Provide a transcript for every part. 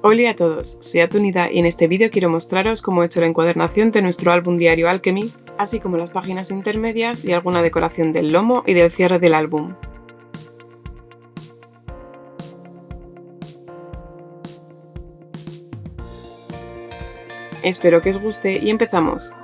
Hola a todos, soy Atunida y en este vídeo quiero mostraros cómo he hecho la encuadernación de nuestro álbum diario Alchemy, así como las páginas intermedias y alguna decoración del lomo y del cierre del álbum. Espero que os guste y empezamos.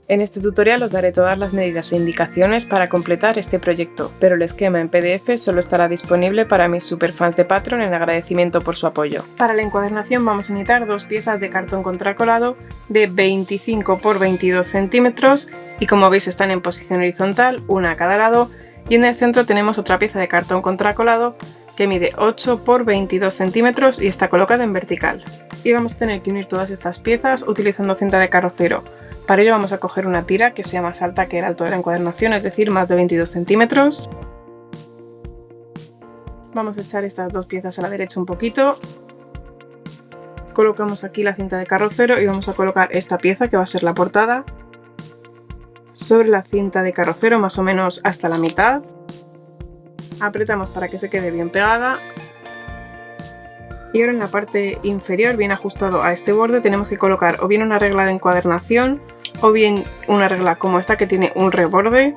En este tutorial os daré todas las medidas e indicaciones para completar este proyecto, pero el esquema en PDF solo estará disponible para mis superfans de Patreon en agradecimiento por su apoyo. Para la encuadernación vamos a necesitar dos piezas de cartón contracolado de 25 x 22 centímetros y como veis están en posición horizontal, una a cada lado, y en el centro tenemos otra pieza de cartón contracolado que mide 8 x 22 centímetros y está colocada en vertical. Y vamos a tener que unir todas estas piezas utilizando cinta de carrocero. Para ello vamos a coger una tira que sea más alta que el alto de la encuadernación, es decir, más de 22 centímetros. Vamos a echar estas dos piezas a la derecha un poquito. Colocamos aquí la cinta de carrocero y vamos a colocar esta pieza que va a ser la portada sobre la cinta de carrocero más o menos hasta la mitad. Apretamos para que se quede bien pegada. Y ahora en la parte inferior, bien ajustado a este borde, tenemos que colocar o bien una regla de encuadernación o bien una regla como esta que tiene un reborde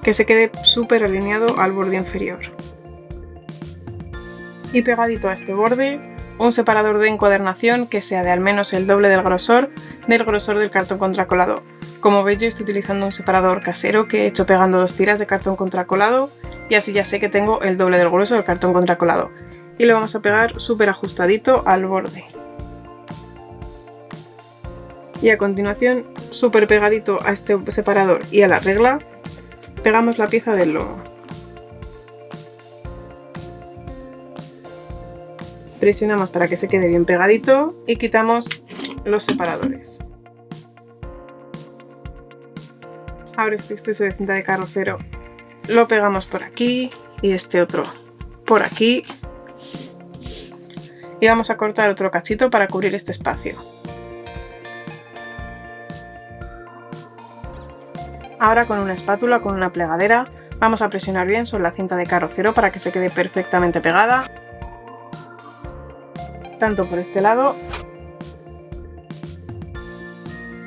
que se quede súper alineado al borde inferior. Y pegadito a este borde, un separador de encuadernación que sea de al menos el doble del grosor del cartón contracolado. Como veis, yo estoy utilizando un separador casero que he hecho pegando dos tiras de cartón contracolado y así ya sé que tengo el doble del grueso del cartón contracolado. Y lo vamos a pegar súper ajustadito al borde. Y a continuación, súper pegadito a este separador y a la regla, pegamos la pieza del lomo. Presionamos para que se quede bien pegadito y quitamos los separadores. Ahora este exceso de cinta de carrocero lo pegamos por aquí y este otro por aquí. Y vamos a cortar otro cachito para cubrir este espacio. Ahora con una espátula, con una plegadera, vamos a presionar bien sobre la cinta de carrocero para que se quede perfectamente pegada, tanto por este lado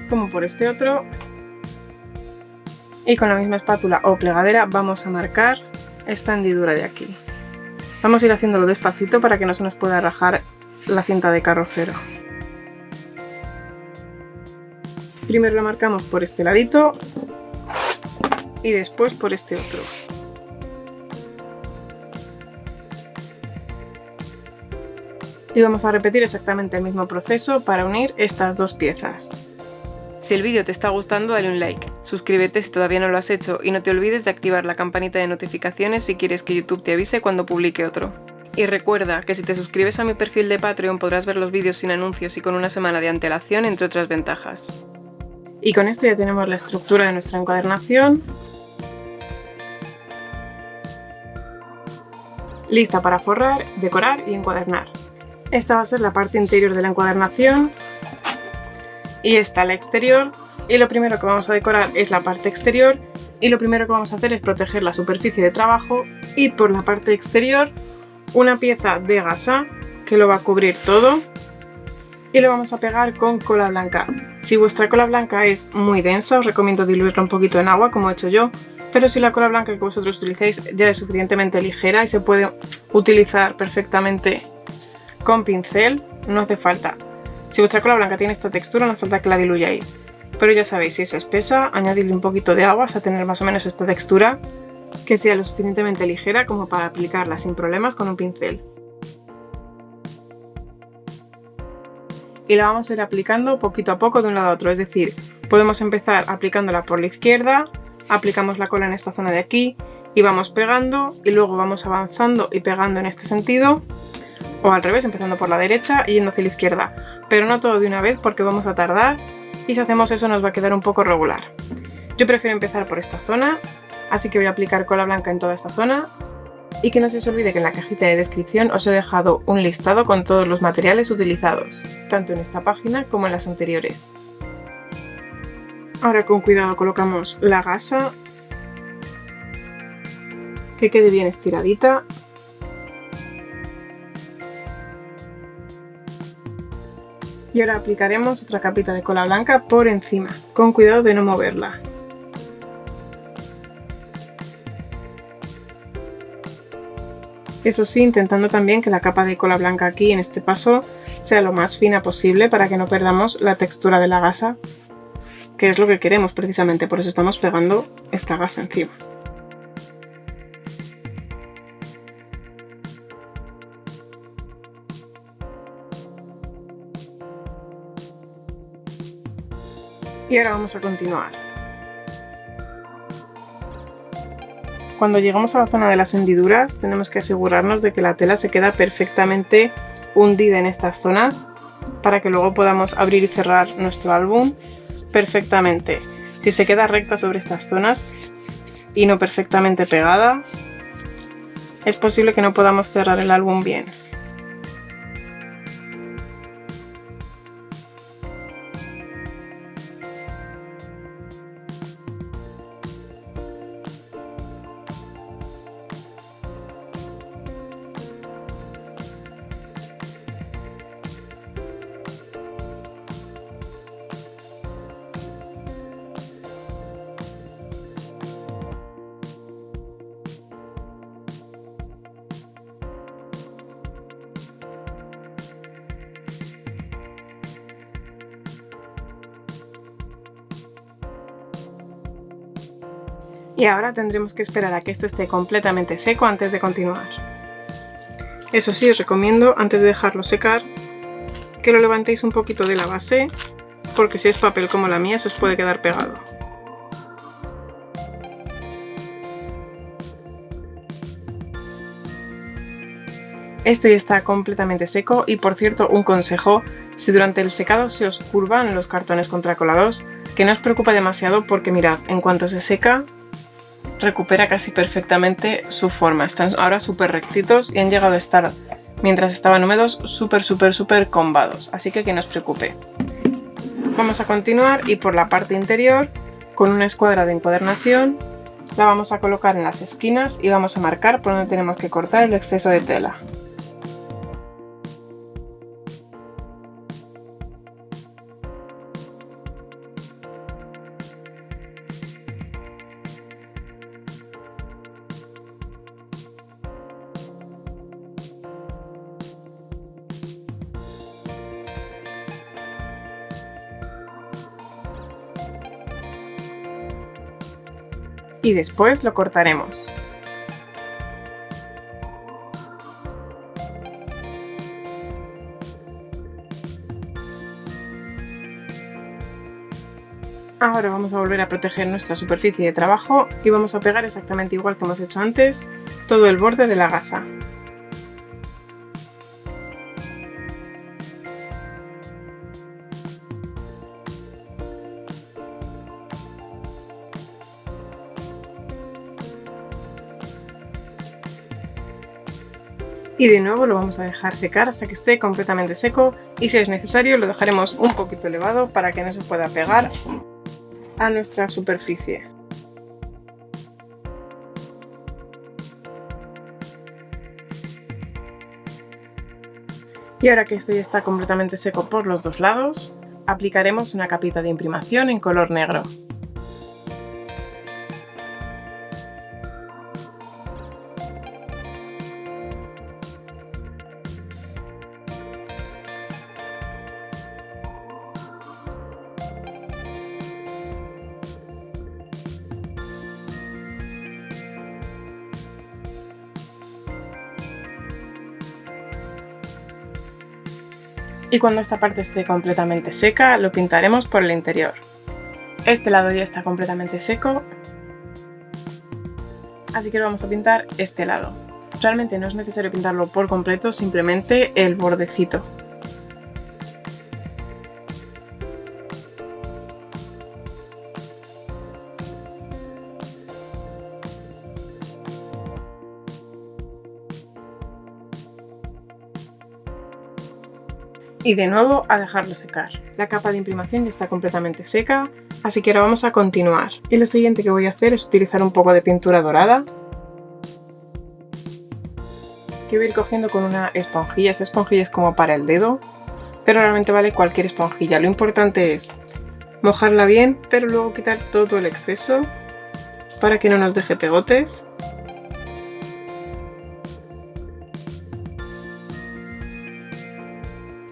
como por este otro, y con la misma espátula o plegadera vamos a marcar esta hendidura de aquí. Vamos a ir haciéndolo despacito para que no se nos pueda rajar la cinta de carrocero. Primero lo marcamos por este ladito y después por este otro. Y vamos a repetir exactamente el mismo proceso para unir estas dos piezas. Si el vídeo te está gustando, dale un like, suscríbete si todavía no lo has hecho y no te olvides de activar la campanita de notificaciones si quieres que YouTube te avise cuando publique otro. Y recuerda que si te suscribes a mi perfil de Patreon podrás ver los vídeos sin anuncios y con una semana de antelación, entre otras ventajas. Y con esto ya tenemos la estructura de nuestra encuadernación lista para forrar, decorar y encuadernar. Esta va a ser la parte interior de la encuadernación y esta la exterior, y lo primero que vamos a decorar es la parte exterior y lo primero que vamos a hacer es proteger la superficie de trabajo y por la parte exterior una pieza de gasa que lo va a cubrir todo y lo vamos a pegar con cola blanca. Si vuestra cola blanca es muy densa os recomiendo diluirla un poquito en agua como he hecho yo, pero si la cola blanca que vosotros utilicéis ya es suficientemente ligera y se puede utilizar perfectamente con pincel, no hace falta. Si vuestra cola blanca tiene esta textura no hace falta que la diluyáis, pero ya sabéis, si es espesa, añadidle un poquito de agua hasta tener más o menos esta textura que sea lo suficientemente ligera como para aplicarla sin problemas con un pincel. Y la vamos a ir aplicando poquito a poco de un lado a otro, es decir, podemos empezar aplicándola por la izquierda, aplicamos la cola en esta zona de aquí y vamos pegando y luego vamos avanzando y pegando en este sentido, o al revés, empezando por la derecha y yendo hacia la izquierda, pero no todo de una vez porque vamos a tardar y si hacemos eso nos va a quedar un poco regular. Yo prefiero empezar por esta zona, así que voy a aplicar cola blanca en toda esta zona y que no se os olvide que en la cajita de descripción os he dejado un listado con todos los materiales utilizados, tanto en esta página como en las anteriores. Ahora con cuidado colocamos la gasa, que quede bien estiradita. Y ahora aplicaremos otra capita de cola blanca por encima, con cuidado de no moverla. Eso sí, intentando también que la capa de cola blanca aquí en este paso sea lo más fina posible para que no perdamos la textura de la gasa, que es lo que queremos precisamente, por eso estamos pegando esta gasa encima. Y ahora vamos a continuar. Cuando llegamos a la zona de las hendiduras tenemos que asegurarnos de que la tela se queda perfectamente hundida en estas zonas para que luego podamos abrir y cerrar nuestro álbum perfectamente. Si se queda recta sobre estas zonas y no perfectamente pegada, es posible que no podamos cerrar el álbum bien. Y ahora tendremos que esperar a que esto esté completamente seco antes de continuar. Eso sí, os recomiendo, antes de dejarlo secar, que lo levantéis un poquito de la base, porque si es papel como la mía se os puede quedar pegado. Esto ya está completamente seco y, por cierto, un consejo: si durante el secado se os curvan los cartones contracolados, que no os preocupe demasiado porque mirad, en cuanto se seca recupera casi perfectamente su forma. Están ahora súper rectitos y han llegado a estar, mientras estaban húmedos, súper combados, así que no os preocupe. Vamos a continuar y por la parte interior, con una escuadra de encuadernación, la vamos a colocar en las esquinas y vamos a marcar por donde tenemos que cortar el exceso de tela. Y después lo cortaremos. Ahora vamos a volver a proteger nuestra superficie de trabajo y vamos a pegar exactamente igual que hemos hecho antes todo el borde de la gasa. Y de nuevo lo vamos a dejar secar hasta que esté completamente seco y si es necesario lo dejaremos un poquito elevado para que no se pueda pegar a nuestra superficie. Y ahora que esto ya está completamente seco por los dos lados, aplicaremos una capita de imprimación en color negro. Y cuando esta parte esté completamente seca, lo pintaremos por el interior. Este lado ya está completamente seco, así que lo vamos a pintar este lado. Realmente no es necesario pintarlo por completo, simplemente el bordecito. Y de nuevo a dejarlo secar. La capa de imprimación ya está completamente seca, así que ahora vamos a continuar. Y lo siguiente que voy a hacer es utilizar un poco de pintura dorada, que voy a ir cogiendo con una esponjilla. Esta esponjilla es como para el dedo, pero realmente vale cualquier esponjilla. Lo importante es mojarla bien, pero luego quitar todo el exceso para que no nos deje pegotes.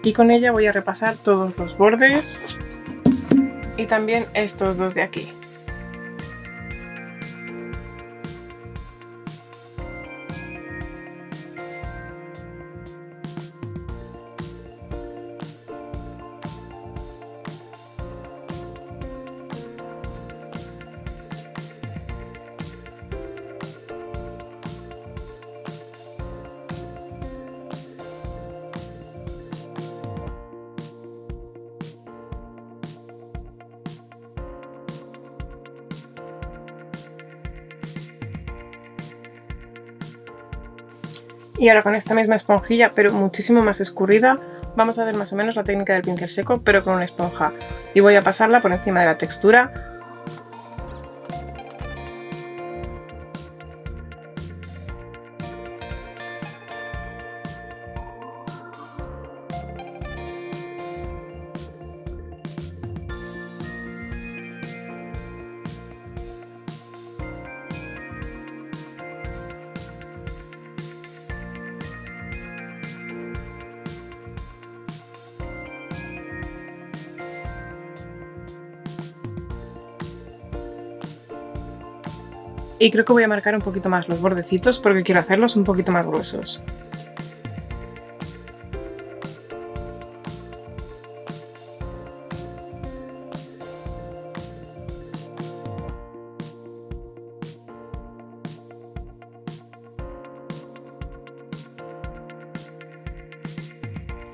Y con ella voy a repasar todos los bordes y también estos dos de aquí. Y ahora con esta misma esponjilla, pero muchísimo más escurrida, vamos a hacer más o menos la técnica del pincel seco, pero con una esponja. Y voy a pasarla por encima de la textura. Y creo que voy a marcar un poquito más los bordecitos porque quiero hacerlos un poquito más gruesos.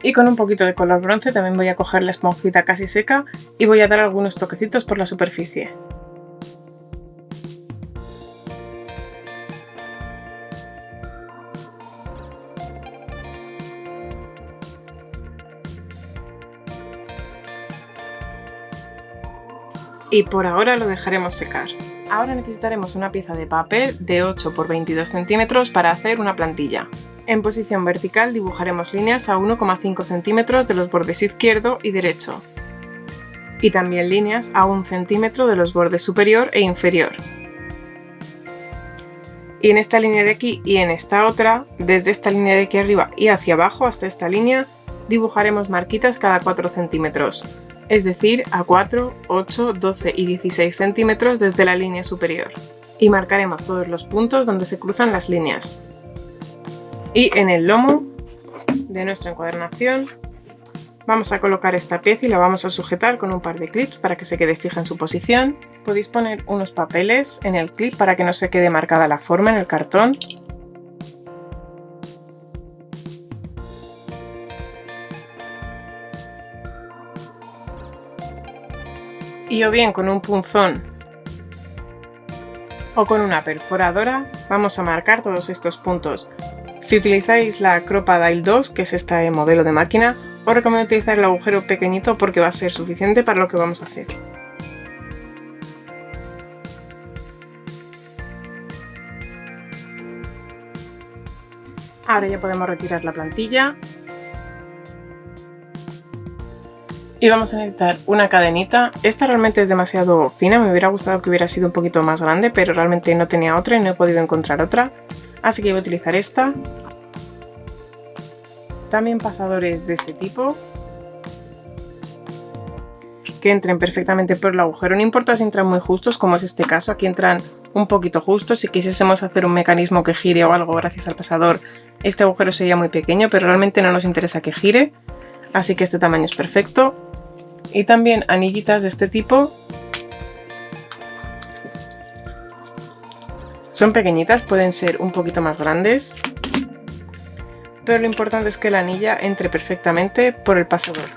Y con un poquito de color bronce también voy a coger la esponjita casi seca y voy a dar algunos toquecitos por la superficie. Y por ahora lo dejaremos secar. Ahora necesitaremos una pieza de papel de 8 x 22 centímetros para hacer una plantilla. En posición vertical dibujaremos líneas a 1,5 centímetros de los bordes izquierdo y derecho. Y también líneas a 1 centímetro de los bordes superior e inferior. Y en esta línea de aquí y en esta otra, desde esta línea de aquí arriba y hacia abajo hasta esta línea, dibujaremos marquitas cada 4 centímetros. Es decir, a 4, 8, 12 y 16 centímetros desde la línea superior. Y marcaremos todos los puntos donde se cruzan las líneas. Y en el lomo de nuestra encuadernación vamos a colocar esta pieza y la vamos a sujetar con un par de clips para que se quede fija en su posición. Podéis poner unos papeles en el clip para que no se quede marcada la forma en el cartón. Y o bien con un punzón o con una perforadora vamos a marcar todos estos puntos. Si utilizáis la Crop-A-Dile 2, que es este modelo de máquina, os recomiendo utilizar el agujero pequeñito porque va a ser suficiente para lo que vamos a hacer. Ahora ya podemos retirar la plantilla. Y vamos a necesitar una cadenita. Esta realmente es demasiado fina, me hubiera gustado que hubiera sido un poquito más grande, pero realmente no tenía otra y no he podido encontrar otra. Así que voy a utilizar esta. También pasadores de este tipo, que entren perfectamente por el agujero. No importa si entran muy justos, como es este caso, aquí entran un poquito justos. Si quisiésemos hacer un mecanismo que gire o algo gracias al pasador, este agujero sería muy pequeño, pero realmente no nos interesa que gire, así que este tamaño es perfecto. Y también anillitas de este tipo. Son pequeñitas, pueden ser un poquito más grandes, pero lo importante es que la anilla entre perfectamente por el pasador.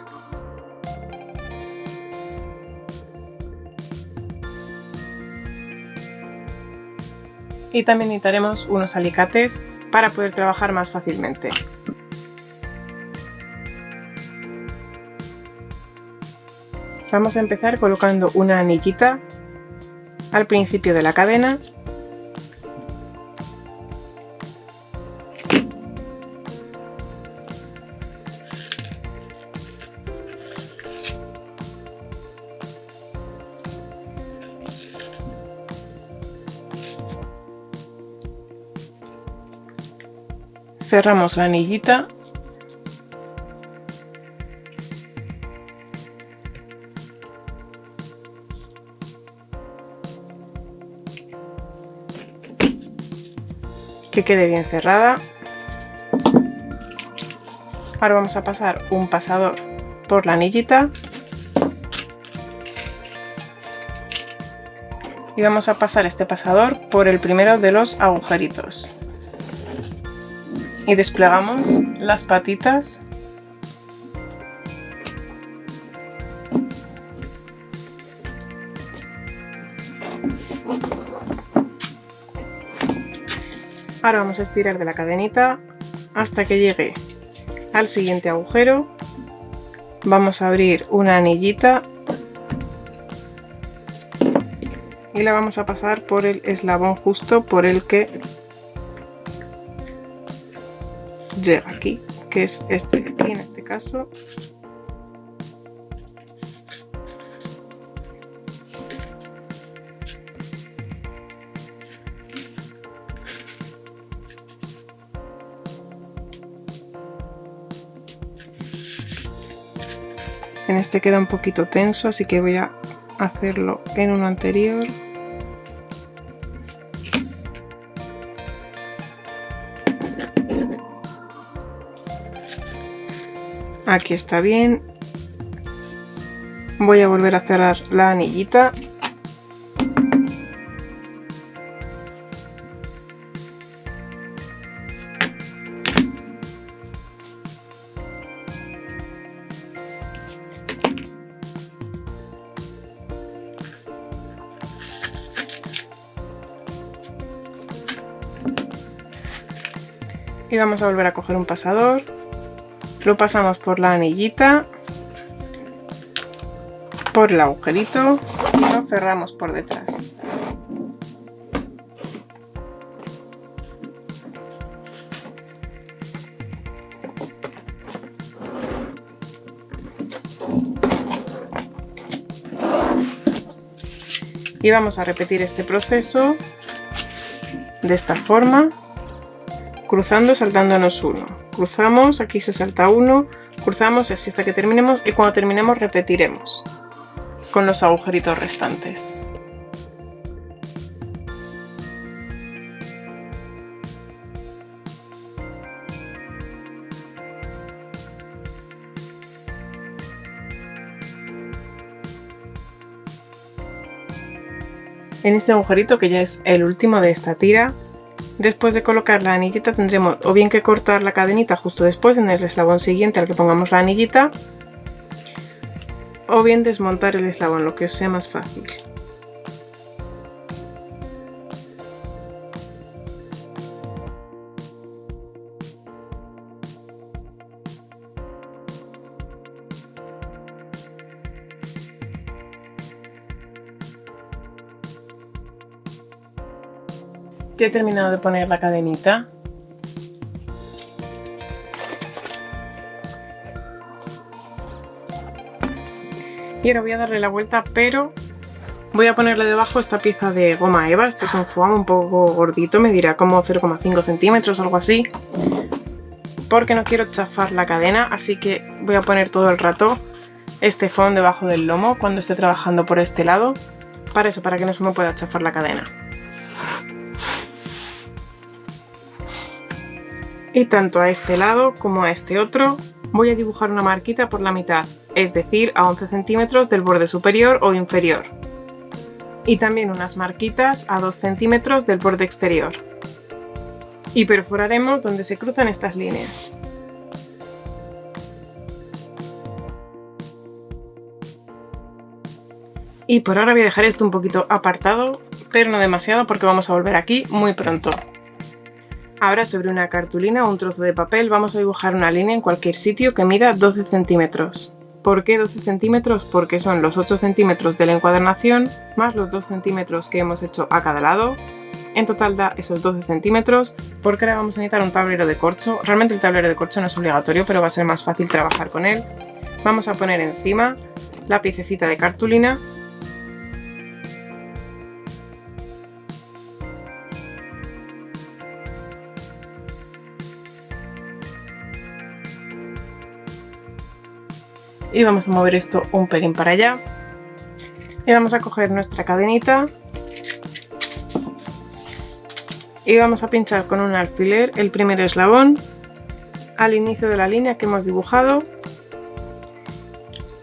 Y también necesitaremos unos alicates para poder trabajar más fácilmente. Vamos a empezar colocando una anillita al principio de la cadena . Cerramos la anillita . Que quede bien cerrada. Ahora vamos a pasar un pasador por la anillita y vamos a pasar este pasador por el primero de los agujeritos y desplegamos las patitas . Ahora vamos a estirar de la cadenita hasta que llegue al siguiente agujero. Vamos a abrir una anillita y la vamos a pasar por el eslabón justo por el que llega aquí, que es este de aquí en este caso. En este queda un poquito tenso, así que voy a hacerlo en uno anterior. Aquí está bien. Voy a volver a cerrar la anillita. Y vamos a volver a coger un pasador, lo pasamos por la anillita, por el agujerito y lo cerramos por detrás. Y vamos a repetir este proceso de esta forma, cruzando, saltándonos uno. Cruzamos, aquí se salta uno, cruzamos y así hasta que terminemos, y cuando terminemos repetiremos con los agujeritos restantes. En este agujerito, que ya es el último de esta tira, después de colocar la anillita tendremos o bien que cortar la cadenita justo después en el eslabón siguiente al que pongamos la anillita, o bien desmontar el eslabón, lo que os sea más fácil. Ya he terminado de poner la cadenita. Y ahora voy a darle la vuelta, pero voy a ponerle debajo esta pieza de goma eva. Esto es un foam un poco gordito, me dirá como 0,5 centímetros, algo así. Porque no quiero chafar la cadena, así que voy a poner todo el rato este foam debajo del lomo cuando esté trabajando por este lado. Para eso, para que no se me pueda chafar la cadena. Y tanto a este lado como a este otro voy a dibujar una marquita por la mitad, es decir, a 11 centímetros del borde superior o inferior. Y también unas marquitas a 2 centímetros del borde exterior. Y perforaremos donde se cruzan estas líneas. Y por ahora voy a dejar esto un poquito apartado, pero no demasiado porque vamos a volver aquí muy pronto. Ahora sobre una cartulina o un trozo de papel vamos a dibujar una línea en cualquier sitio que mida 12 centímetros ¿Por qué 12 centímetros? Porque son los 8 centímetros de la encuadernación más los 2 centímetros que hemos hecho a cada lado. En total da esos 12 centímetros, porque ahora vamos a necesitar un tablero de corcho. Realmente el tablero de corcho no es obligatorio, pero va a ser más fácil trabajar con él. Vamos a poner encima la piececita de cartulina y vamos a mover esto un pelín para allá y vamos a coger nuestra cadenita y vamos a pinchar con un alfiler el primer eslabón al inicio de la línea que hemos dibujado.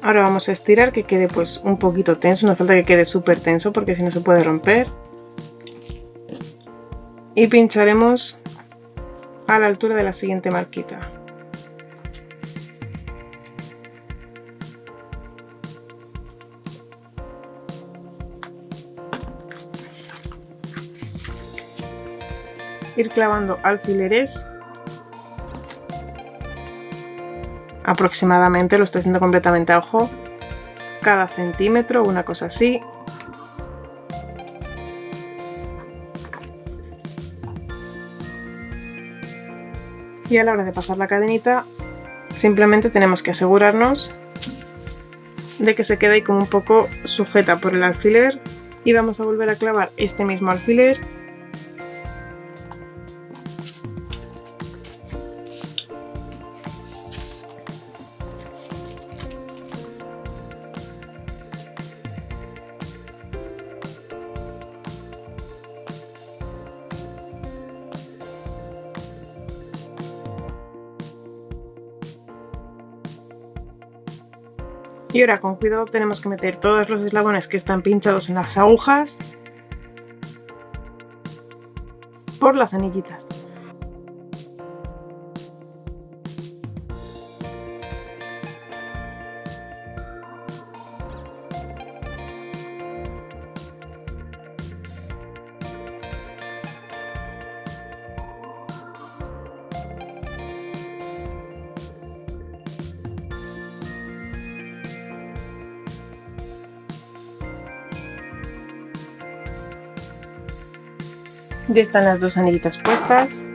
Ahora vamos a estirar que quede pues un poquito tenso, no hace falta que quede súper tenso porque si no se puede romper. Y pincharemos a la altura de la siguiente marquita. Ir clavando alfileres. Aproximadamente, lo estoy haciendo completamente a ojo, cada centímetro, una cosa así. Y a la hora de pasar la cadenita, simplemente tenemos que asegurarnos de que se quede ahí como un poco sujeta por el alfiler y vamos a volver a clavar este mismo alfiler. Y ahora con cuidado tenemos que meter todos los eslabones que están pinchados en las agujas por las anillitas. Ya están las dos anillitas puestas,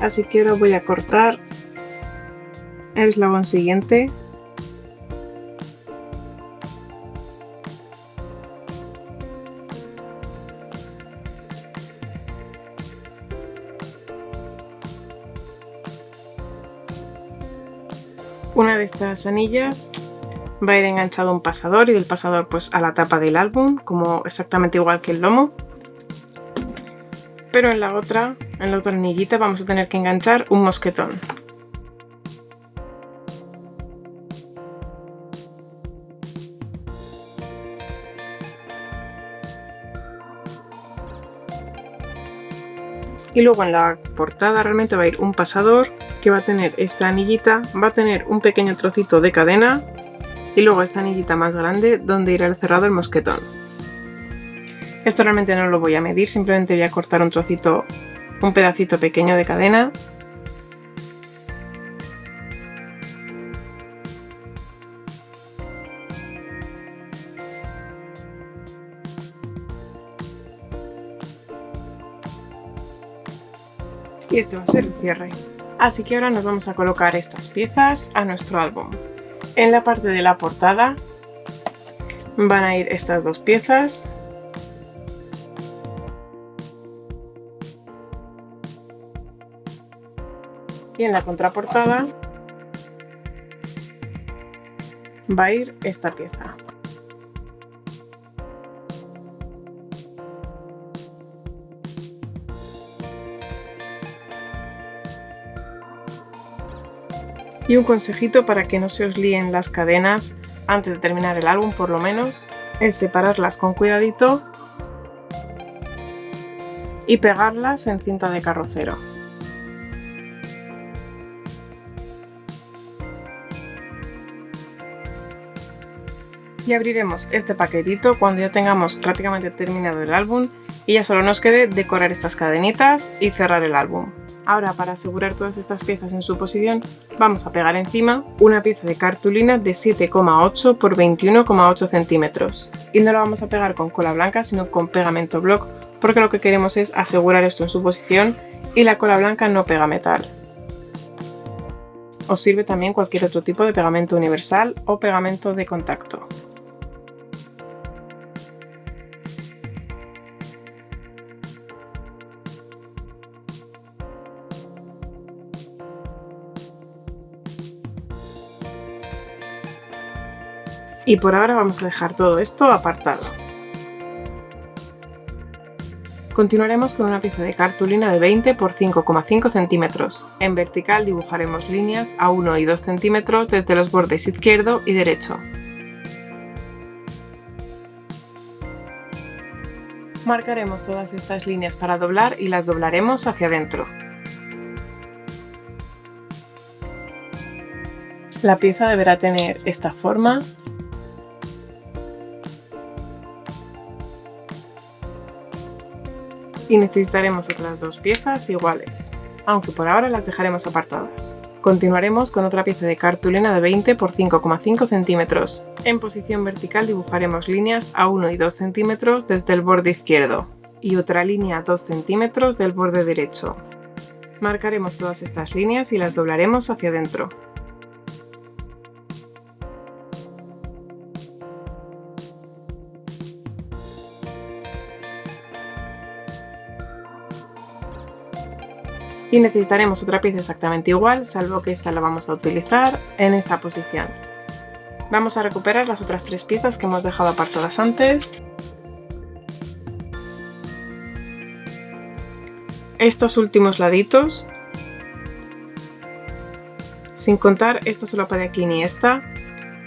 así que ahora voy a cortar el eslabón siguiente. Una de estas anillas va a ir enganchado un pasador y del pasador pues a la tapa del álbum, como exactamente igual que el lomo. Pero en la otra anillita vamos a tener que enganchar un mosquetón. Y luego en la portada realmente va a ir un pasador que va a tener esta anillita, va a tener un pequeño trocito de cadena y luego esta anillita más grande donde irá cerrado el mosquetón. Esto realmente no lo voy a medir, simplemente voy a cortar un trocito, un pedacito pequeño de cadena. Y este va a ser el cierre. Así que ahora nos vamos a colocar estas piezas a nuestro álbum. En la parte de la portada van a ir estas dos piezas. Y en la contraportada va a ir esta pieza. Y un consejito para que no se os líen las cadenas antes de terminar el álbum, por lo menos, es separarlas con cuidadito y pegarlas en cinta de carrocero. Y abriremos este paquetito cuando ya tengamos prácticamente terminado el álbum y ya solo nos quede decorar estas cadenitas y cerrar el álbum. Ahora, para asegurar todas estas piezas en su posición, vamos a pegar encima una pieza de cartulina de 7,8 por 21,8 centímetros. Y no la vamos a pegar con cola blanca, sino con pegamento block, porque lo que queremos es asegurar esto en su posición y la cola blanca no pega metal. Os sirve también cualquier otro tipo de pegamento universal o pegamento de contacto. Y por ahora vamos a dejar todo esto apartado. Continuaremos con una pieza de cartulina de 20 por 5,5 centímetros. En vertical dibujaremos líneas a 1 y 2 centímetros desde los bordes izquierdo y derecho. Marcaremos todas estas líneas para doblar y las doblaremos hacia adentro. La pieza deberá tener esta forma. Y necesitaremos otras dos piezas iguales, aunque por ahora las dejaremos apartadas. Continuaremos con otra pieza de cartulina de 20 por 5,5 centímetros. En posición vertical dibujaremos líneas a 1 y 2 centímetros desde el borde izquierdo y otra línea a 2 centímetros del borde derecho. Marcaremos todas estas líneas y las doblaremos hacia adentro. Y necesitaremos otra pieza exactamente igual, salvo que esta la vamos a utilizar en esta posición. Vamos a recuperar las otras tres piezas que hemos dejado apartadas antes. Estos últimos laditos, sin contar esta solapa de aquí ni esta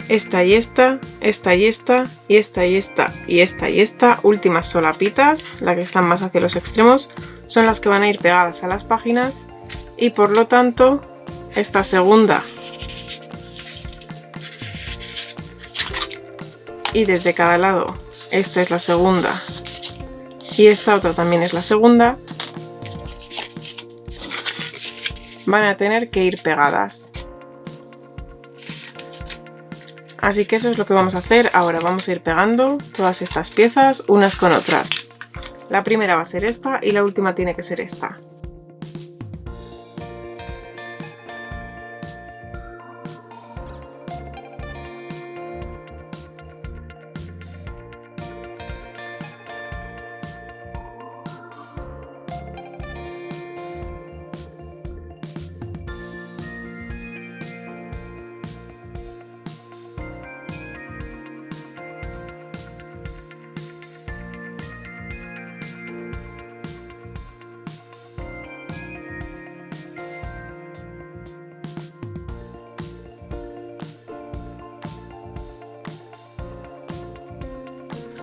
y esta, esta y esta, y esta y esta, y esta y esta, últimas solapitas, las que están más hacia los extremos, son las que van a ir pegadas a las páginas y por lo tanto esta segunda y desde cada lado, esta es la segunda y esta otra también es la segunda, van a tener que ir pegadas. Así que eso es lo que vamos a hacer ahora. Vamos a ir pegando todas estas piezas unas con otras. La primera va a ser esta y la última tiene que ser esta.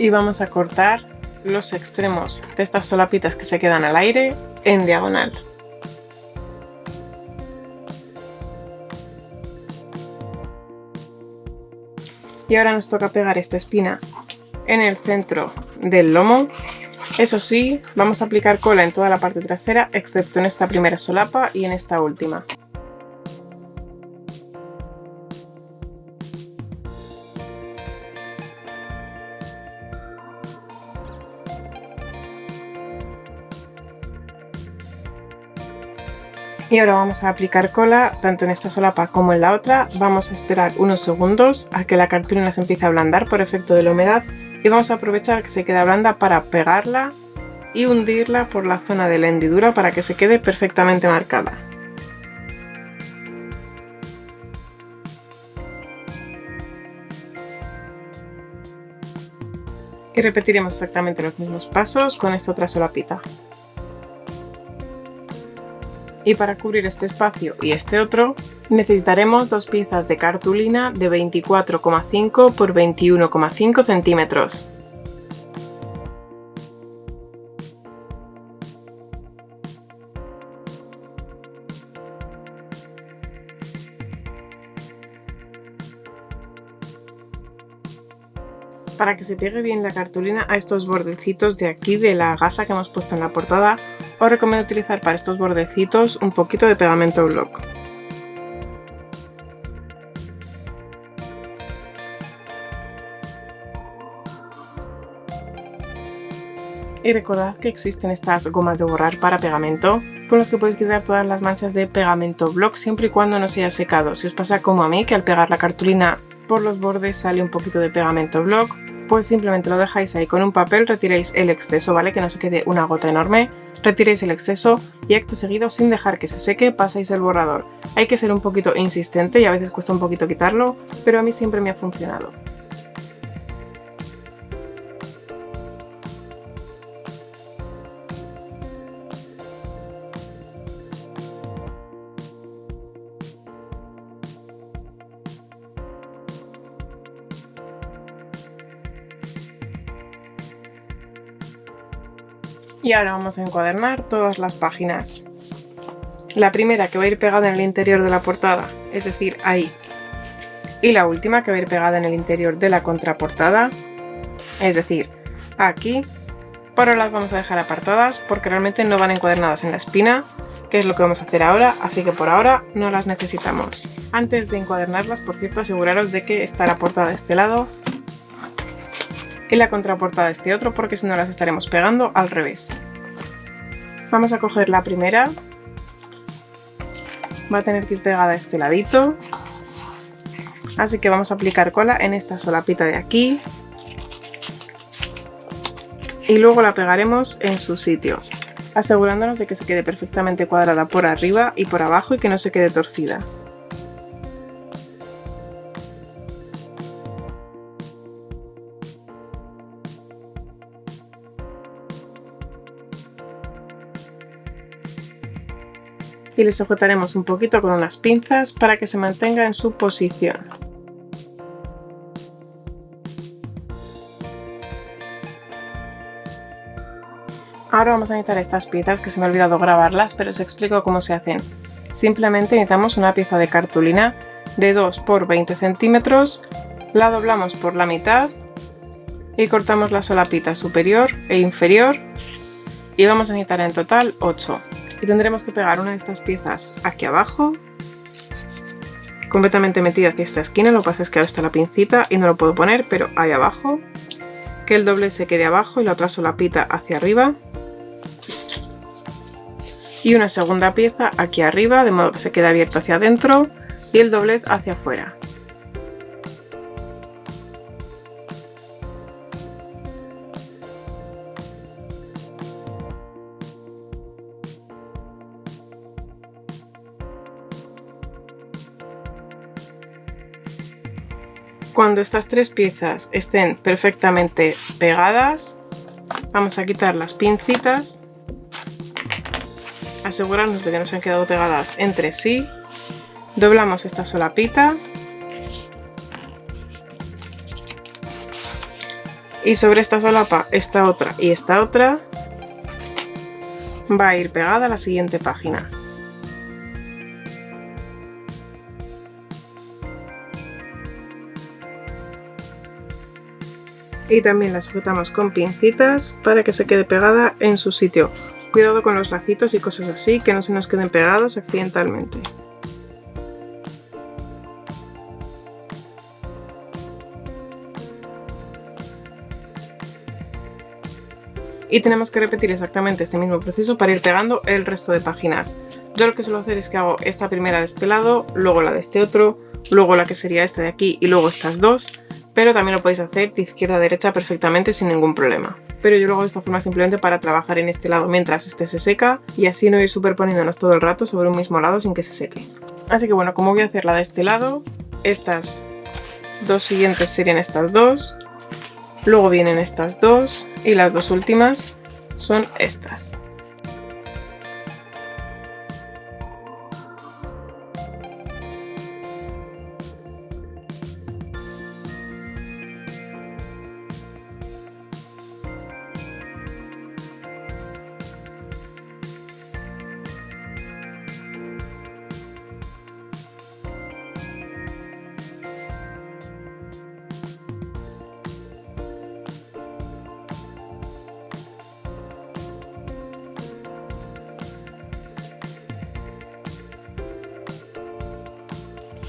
Y vamos a cortar los extremos de estas solapitas que se quedan al aire en diagonal. Y ahora nos toca pegar esta espina en el centro del lomo. Eso sí, vamos a aplicar cola en toda la parte trasera, excepto en esta primera solapa y en esta última. Y ahora vamos a aplicar cola tanto en esta solapa como en la otra. Vamos a esperar unos segundos a que la cartulina se empiece a ablandar por efecto de la humedad y vamos a aprovechar que se queda blanda para pegarla y hundirla por la zona de la hendidura para que se quede perfectamente marcada. Y repetiremos exactamente los mismos pasos con esta otra solapita. Y para cubrir este espacio y este otro, necesitaremos dos piezas de cartulina de 24,5 por 21,5 centímetros. Para que se pegue bien la cartulina a estos bordecitos de aquí de la gasa que hemos puesto en la portada, os recomiendo utilizar para estos bordecitos un poquito de pegamento block. Y recordad que existen estas gomas de borrar para pegamento, con los que podéis quitar todas las manchas de pegamento block siempre y cuando no se haya secado. Si os pasa como a mí, que al pegar la cartulina por los bordes sale un poquito de pegamento block, pues simplemente lo dejáis ahí con un papel, retiráis el exceso, ¿vale? Que no se quede una gota enorme, retiráis el exceso y acto seguido, sin dejar que se seque, pasáis el borrador. Hay que ser un poquito insistente y a veces cuesta un poquito quitarlo, pero a mí siempre me ha funcionado. Y ahora vamos a encuadernar todas las páginas. La primera que va a ir pegada en el interior de la portada, es decir, ahí. Y la última que va a ir pegada en el interior de la contraportada, es decir, aquí. Pero las vamos a dejar apartadas porque realmente no van encuadernadas en la espina, que es lo que vamos a hacer ahora, así que por ahora no las necesitamos. Antes de encuadernarlas, por cierto, aseguraros de que está la portada de este lado y la contraportada de este otro, porque si no las estaremos pegando al revés. Vamos a coger la primera, va a tener que ir pegada a este ladito, así que vamos a aplicar cola en esta solapita de aquí y luego la pegaremos en su sitio, asegurándonos de que se quede perfectamente cuadrada por arriba y por abajo y que no se quede torcida. Y le sujetaremos un poquito con unas pinzas para que se mantenga en su posición. Ahora vamos a necesitar estas piezas, que se me ha olvidado grabarlas, pero os explico cómo se hacen. Simplemente necesitamos una pieza de cartulina de 2 por 20 centímetros, la doblamos por la mitad y cortamos la solapita superior e inferior y vamos a necesitar en total 8. Y tendremos que pegar una de estas piezas aquí abajo, completamente metida hacia esta esquina. Lo que pasa es que ahora está la pincita y no lo puedo poner, pero ahí abajo, que el doblez se quede abajo y la otra solapita hacia arriba, y una segunda pieza aquí arriba, de modo que se quede abierto hacia adentro y el doblez hacia afuera. Cuando estas tres piezas estén perfectamente pegadas, vamos a quitar las pincitas, asegurarnos de que no se han quedado pegadas entre sí, doblamos esta solapita y sobre esta solapa, esta otra y esta otra, va a ir pegada la siguiente página. Y también la sujetamos con pincitas para que se quede pegada en su sitio. Cuidado con los lacitos y cosas así, que no se nos queden pegados accidentalmente. Y tenemos que repetir exactamente este mismo proceso para ir pegando el resto de páginas. Yo lo que suelo hacer es que hago esta primera de este lado, luego la de este otro, luego la que sería esta de aquí y luego estas dos. Pero también lo podéis hacer de izquierda a derecha perfectamente sin ningún problema. Pero yo lo hago de esta forma simplemente para trabajar en este lado mientras este se seca y así no ir superponiéndonos todo el rato sobre un mismo lado sin que se seque. Así que bueno, como voy a hacer la de este lado, estas dos siguientes serían estas dos, luego vienen estas dos y las dos últimas son estas.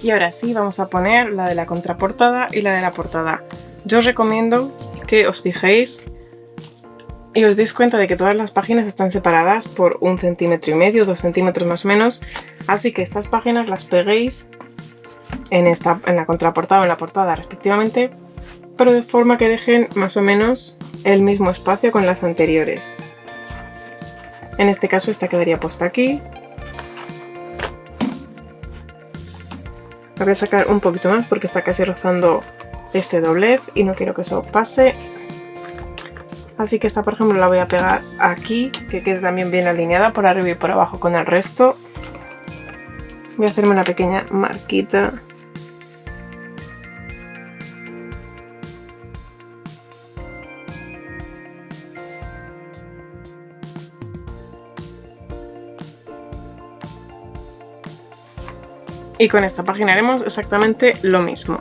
Y ahora sí vamos a poner la de la contraportada y la de la portada. Yo os recomiendo que os fijéis y os deis cuenta de que todas las páginas están separadas por 1,5 centímetros, 2 centímetros más o menos, así que estas páginas las peguéis en la contraportada o en la portada respectivamente, pero de forma que dejen más o menos el mismo espacio con las anteriores. En este caso esta quedaría puesta aquí. La voy a sacar un poquito más porque está casi rozando este doblez y no quiero que eso pase. Así que esta, por ejemplo, la voy a pegar aquí, que quede también bien alineada por arriba y por abajo con el resto. Voy a hacerme una pequeña marquita. Y con esta página haremos exactamente lo mismo.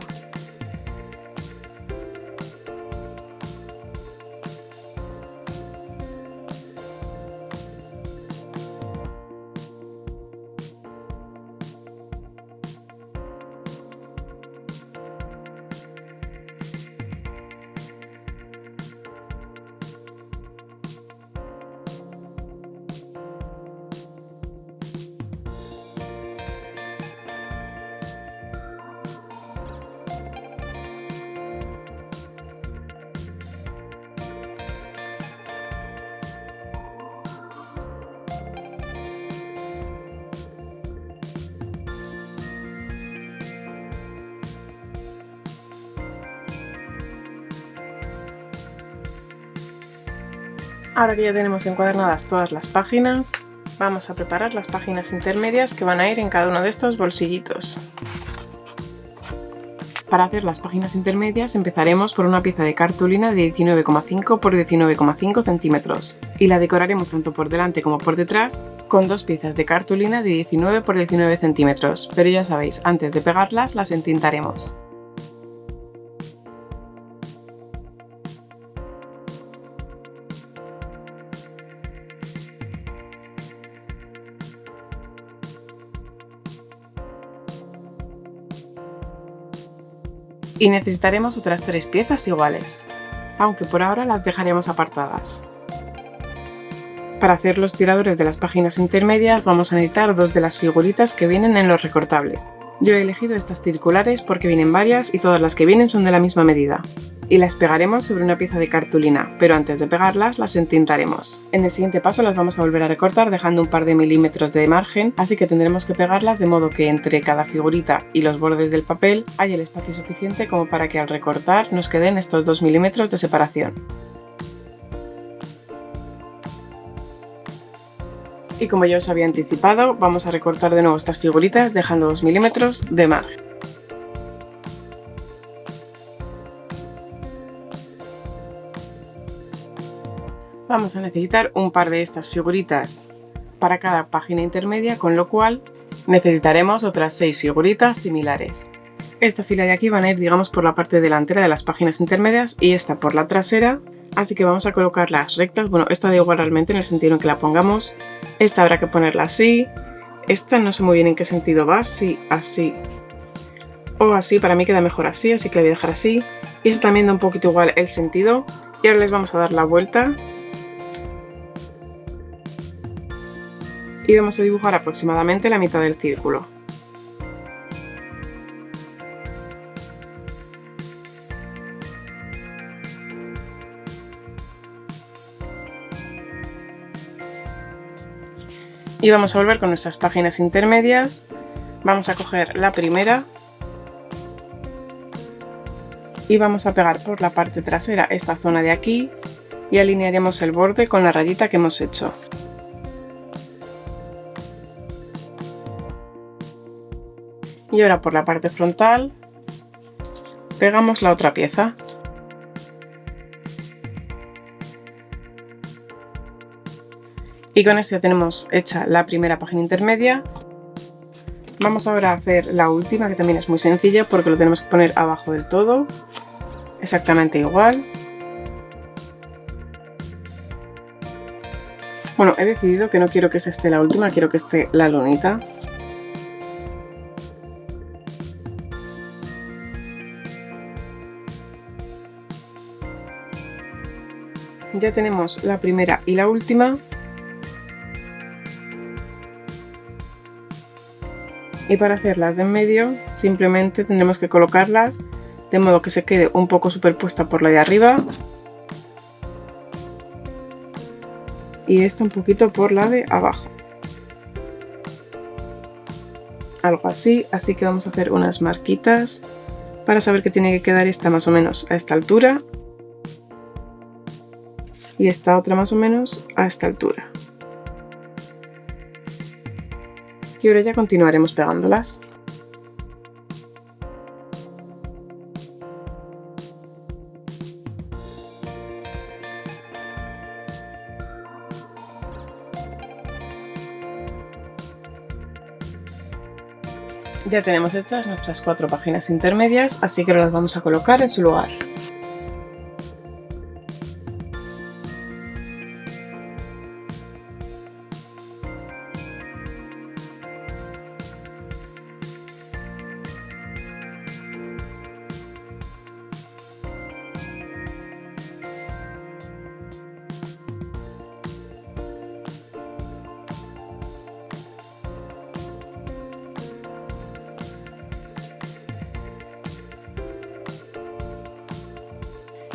Ahora que ya tenemos encuadernadas todas las páginas, vamos a preparar las páginas intermedias que van a ir en cada uno de estos bolsillitos. Para hacer las páginas intermedias empezaremos por una pieza de cartulina de 19,5 por 19,5 centímetros y la decoraremos tanto por delante como por detrás con dos piezas de cartulina de 19 por 19 centímetros, pero ya sabéis, antes de pegarlas las entintaremos. Y necesitaremos otras 3 piezas iguales, aunque por ahora las dejaremos apartadas. Para hacer los tiradores de las páginas intermedias vamos a necesitar 2 de las figuritas que vienen en los recortables. Yo he elegido estas circulares porque vienen varias y todas las que vienen son de la misma medida. Y las pegaremos sobre una pieza de cartulina, pero antes de pegarlas las entintaremos. En el siguiente paso las vamos a volver a recortar dejando un par de milímetros de margen, así que tendremos que pegarlas de modo que entre cada figurita y los bordes del papel haya el espacio suficiente como para que al recortar nos queden estos 2 milímetros de separación. Y como ya os había anticipado, vamos a recortar de nuevo estas figuritas dejando 2 milímetros de margen. Vamos a necesitar un par de estas figuritas para cada página intermedia, con lo cual necesitaremos otras 6 figuritas similares. Esta fila de aquí van a ir, digamos, por la parte delantera de las páginas intermedias y esta por la trasera, así que vamos a colocarlas rectas. Bueno, esta da igual realmente en el sentido en que la pongamos. Esta habrá que ponerla así. Esta no sé muy bien en qué sentido va, si así o así. Para mí queda mejor así, así que la voy a dejar así. Y esta también da un poquito igual el sentido. Y ahora les vamos a dar la vuelta. Y vamos a dibujar aproximadamente la mitad del círculo. Y vamos a volver con nuestras páginas intermedias. Vamos a coger la primera y vamos a pegar por la parte trasera esta zona de aquí y alinearemos el borde con la rayita que hemos hecho. Y ahora por la parte frontal pegamos la otra pieza. Y con esto ya tenemos hecha la primera página intermedia. Vamos ahora a hacer la última, que también es muy sencilla porque lo tenemos que poner abajo del todo, exactamente igual. Bueno, he decidido que no quiero que esta esté la última, quiero que esté la lunita. Ya tenemos la primera y la última. Y para hacer las de en medio simplemente tendremos que colocarlas de modo que se quede un poco superpuesta por la de arriba y esta un poquito por la de abajo. Algo así, así que vamos a hacer unas marquitas para saber que tiene que quedar esta más o menos a esta altura y esta otra más o menos a esta altura. Y ahora ya continuaremos pegándolas. Ya tenemos hechas nuestras 4 páginas intermedias, así que ahora las vamos a colocar en su lugar.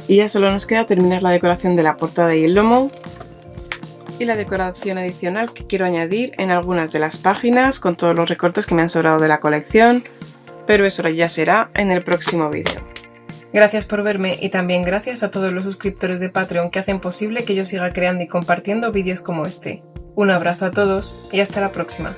Y ya solo nos queda terminar la decoración de la portada y el lomo y la decoración adicional que quiero añadir en algunas de las páginas con todos los recortes que me han sobrado de la colección, pero eso ya será en el próximo vídeo. Gracias por verme y también gracias a todos los suscriptores de Patreon que hacen posible que yo siga creando y compartiendo vídeos como este. Un abrazo a todos y hasta la próxima.